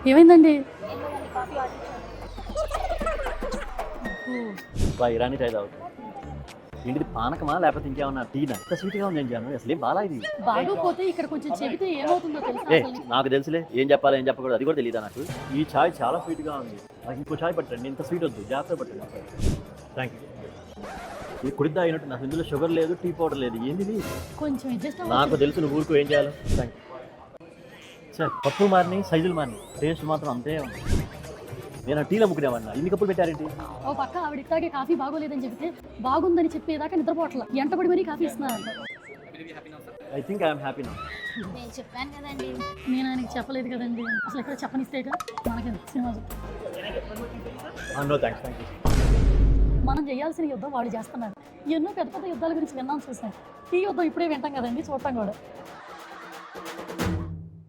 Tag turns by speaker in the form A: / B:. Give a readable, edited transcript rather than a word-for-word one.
A: ఏమైందండి?
B: ఇరానీ చాయ్ తాగుతుంది. ఏంటిది పానకమా లేకపోతే ఇంకేమన్నా టీనా? ఇంత స్వీట్గా ఉంది ఏం చేయను అసలు ఏం బాలా ఇది.
A: బాగోపోతే ఇక్కడ కొంచెం చెబితే ఏమవుతుందో తెలుసా
B: ఏ
A: అసలు?
B: నాకు తెలుసులే ఏం చెప్పాలి ఏం చెప్పకూడదు అది కూడా తెలియదా నాకు. ఈ చాయ్ చాలా స్వీట్గా ఉంది. నాకు ఇంకో చాయ్ పట్టండి, ఇంత స్వీట్ వద్దు, జాగ్రత్త పట్టండి. Thank you. ఇది కుడిద్దా అయినట్టు నాకు ఇందులో షుగర్ లేదు, టీ పౌడర్ లేదు, ఏంది ఇది?
A: కొంచెం అడ్జస్ట్
B: నాకు తెలుసు నువ్వు ఊరుకు ఏం చేయాలో. Thank you sir. పప్పులు మారినాయి, సైజులు మారినాయి, టేస్ట్ మాత్రం అంతే ఉంది. నేను టీలో ముగ్గునేమన్నా ఇన్ని కప్పులు పెట్టారేంటి?
A: ఓ పక్క ఆవిడ ఇట్లాగే కాఫీ బాగోలేదని చెప్తే బాగుందని చెప్పేదాకా నిద్రపోవట్ల ఎంటబడి మరీ కాఫీ ఇస్తున్నారంట.
B: I think I'm happy now.
C: నేను చెప్పాను కదండి.
A: నేను ఆయనకి చెప్పలేదు కదండి, అసలు ఇక్కడ చెప్పనిస్తేగా మనకి cinema.
B: No thanks, thank you.
A: మనం చేయాల్సిన యుద్ధం వాడు చేస్తున్నాడు. ఎన్నో పెద్ద పెద్ద యుద్ధాల గురించి విన్నాం చూసాం. ఈ యుద్ధం ఇప్పుడే వింటాం కదండి, చూడటం కూడా.